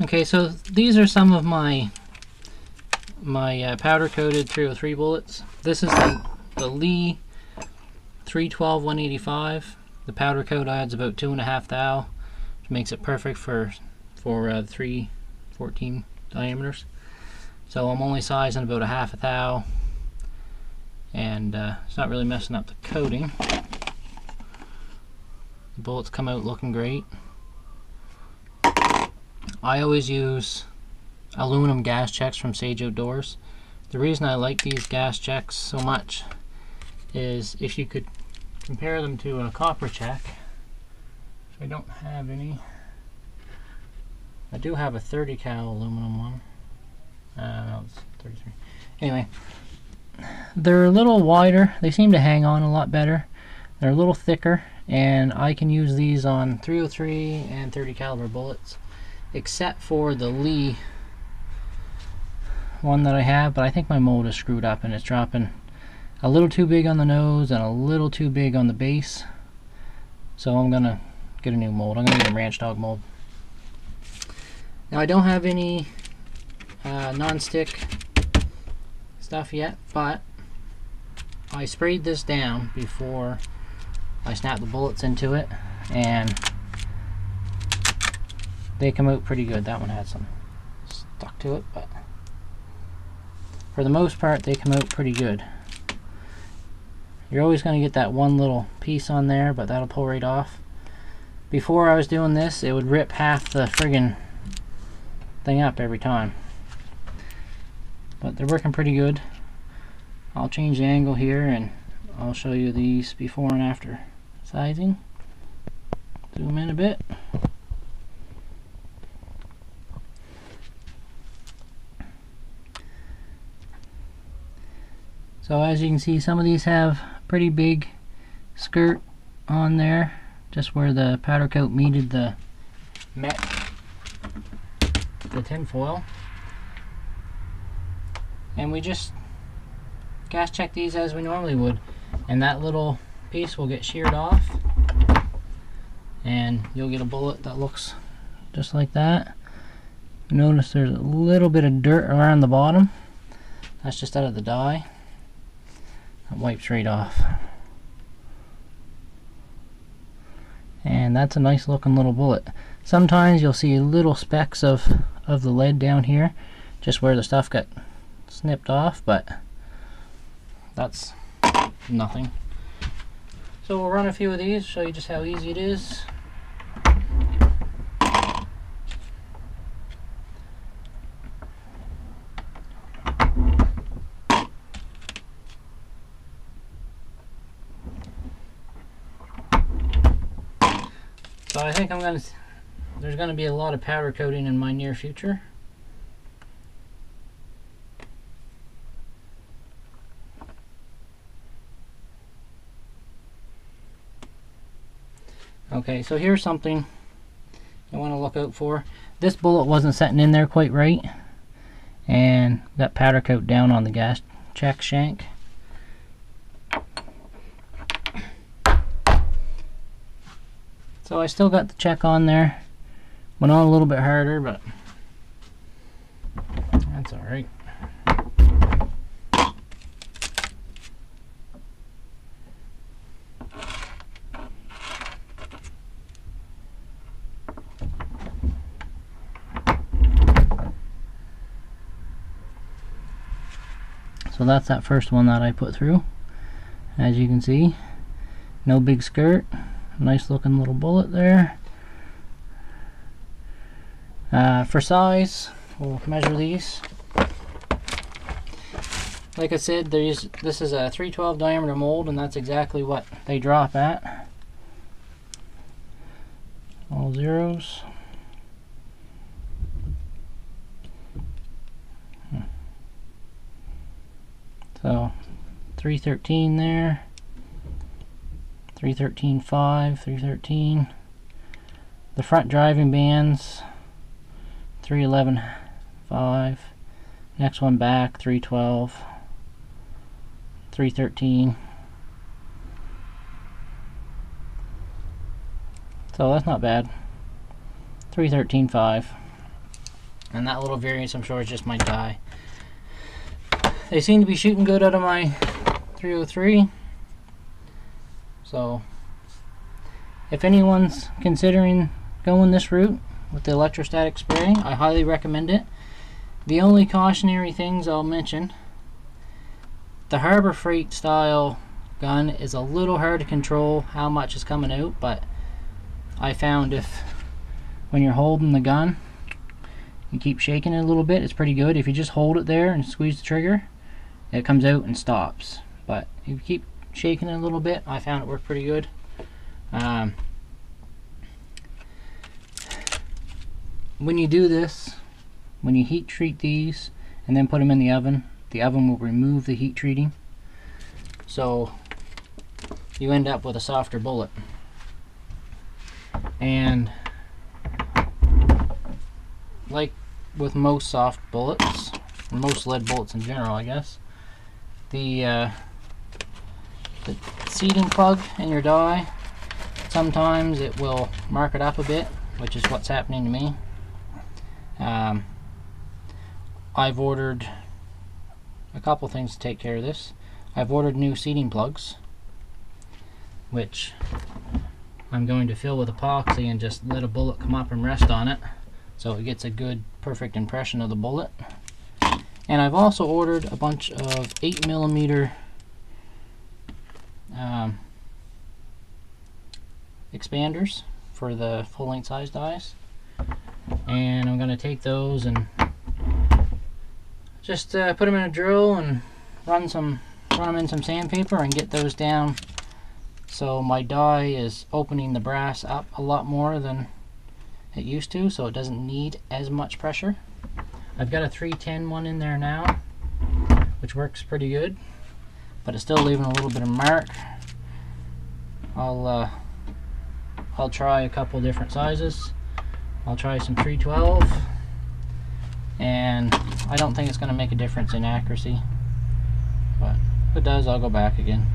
Okay, so these are some of my powder coated 303 bullets. This is the Lee 312 185. The powder coat adds about 2.5 thou, which makes it perfect for 314 diameters. So I'm only sizing about 1/2 thou, and it's not really messing up the coating. The bullets come out looking great. I always use aluminum gas checks from Sage Outdoors. The reason I like these gas checks so much is if you could compare them to a copper check. I don't have any. I do have a 30 cal aluminum one. No, it's 33. Anyway, they're a little wider. They seem to hang on a lot better. They're a little thicker, and I can use these on 303 and 30 caliber bullets, except for the Lee one that I have. But I think my mold is screwed up and it's dropping a little too big on the nose and a little too big on the base. So I'm gonna get a new mold. I'm gonna get a Ranch Dog mold. Now I don't have any non-stick stuff yet, but I sprayed this down before I snapped the bullets into it, and they come out pretty good. That one had some stuck to it, but for the most part they come out pretty good. You're always going to get that one little piece on there, but that'll pull right off. Before I was doing this, it would rip half the friggin' thing up every time. But they're working pretty good. I'll change the angle here and I'll show you these before and after sizing. Zoom in a bit. So as you can see, some of these have pretty big skirt on there, just where the powder coat meted the tin foil. And we just gas check these as we normally would, and that little piece will get sheared off and you'll get a bullet that looks just like that. Notice there's a little bit of dirt around the bottom. That's just out of the dye. It wipes right off. And that's a nice looking little bullet. Sometimes you'll see little specks of the lead down here, just where the stuff got snipped off, but that's nothing. So we'll run a few of these, show you just how easy it is. So I think there's going to be a lot of powder coating in my near future. Okay, so here's something you want to look out for. This bullet wasn't setting in there quite right, and got powder coat down on the gas check shank. So I still got the check on there. Went on a little bit harder, but that's alright. So that's that first one that I put through. As you can see, no big skirt. Nice looking little bullet there. For size, we'll measure these. Like I said, this is a 312 diameter mold, and that's exactly what they drop at. All zeros. So 313 there. 313.5, 313. The front driving bands, 311.5. Next one back, 312, 313. So that's not bad. 313.5. And that little variance, I'm sure, is just my die. They seem to be shooting good out of my 303. So if anyone's considering going this route with the electrostatic spray, I highly recommend it. The only cautionary things I'll mention: the Harbor Freight style gun is a little hard to control how much is coming out, but I found when you're holding the gun, you keep shaking it a little bit, it's pretty good. If you just hold it there and squeeze the trigger, it comes out and stops. But if you keep shaking it a little bit, I found it worked pretty good. When you do this, when you heat treat these and then put them in the oven will remove the heat treating, so you end up with a softer bullet. And like with most soft bullets, most lead bullets in general, I guess, the seating plug in your die, sometimes it will mark it up a bit, which is what's happening to me. I've ordered a couple things to take care of this. I've ordered new seating plugs, which I'm going to fill with epoxy and just let a bullet come up and rest on it, so it gets a good, perfect impression of the bullet. And I've also ordered a bunch of 8mm expanders for the full-length size dies, and I'm going to take those and just put them in a drill and run them in some sandpaper and get those down so my die is opening the brass up a lot more than it used to, so it doesn't need as much pressure. I've got a 310 one in there now, which works pretty good, but it's still leaving a little bit of mark. I'll try a couple different sizes. I'll try some 312, and I don't think it's going to make a difference in accuracy, but if it does, I'll go back again.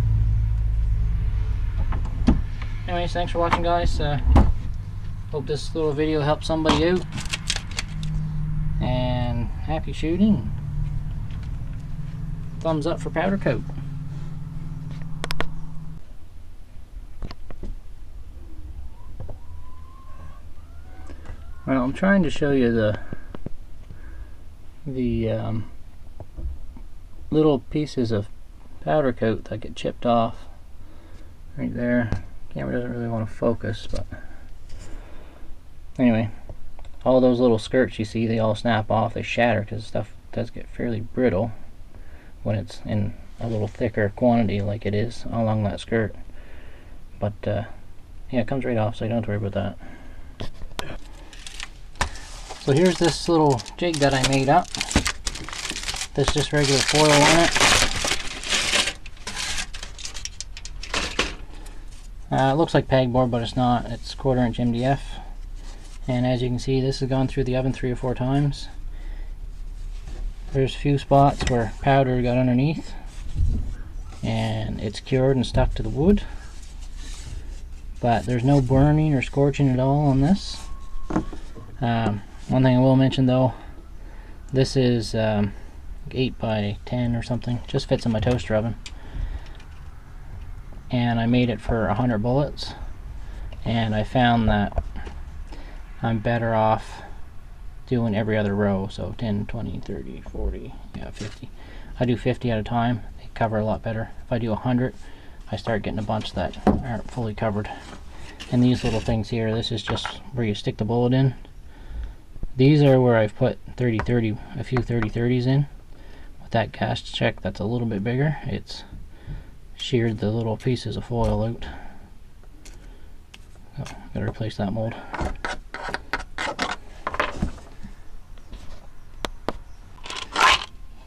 Anyways, thanks for watching, guys. Hope this little video helped somebody out, and happy shooting. Thumbs up for powder coat. Well, I'm trying to show you the little pieces of powder coat that get chipped off right there. Camera doesn't really want to focus, but anyway, all those little skirts you see, they all snap off, they shatter, because stuff does get fairly brittle when it's in a little thicker quantity like it is along that skirt. But yeah, it comes right off, so you don't have to worry about that. So here's this little jig that I made up. There's just regular foil on it. It looks like pegboard, but it's not. It's 1/4 inch MDF. And as you can see, this has gone through the oven 3 or 4 times. There's a few spots where powder got underneath, and it's cured and stuck to the wood. But there's no burning or scorching at all on this. One thing I will mention though, this is 8 by 10 or something, just fits in my toaster oven, and I made it for 100 bullets, and I found that I'm better off doing every other row, so 10, 20, 30, 40, yeah, 50. I do 50 at a time, they cover a lot better. If I do 100, I start getting a bunch that aren't fully covered. And these little things here, this is just where you stick the bullet in. These are where I've put a few 30-30s in. With that gas check that's a little bit bigger, it's sheared the little pieces of foil out. Oh, gotta replace that mold.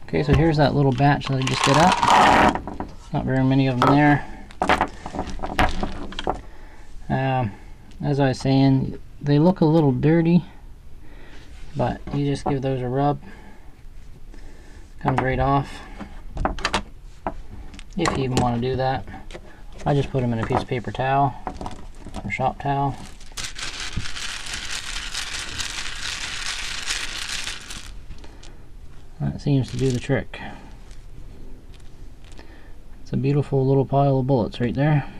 Okay, so here's that little batch that I just did up. Not very many of them there. As I was saying, they look a little dirty, but you just give those a rub. Comes right off. If you even want to do that. I just put them in a piece of paper towel or shop towel. That seems to do the trick. It's a beautiful little pile of bullets right there.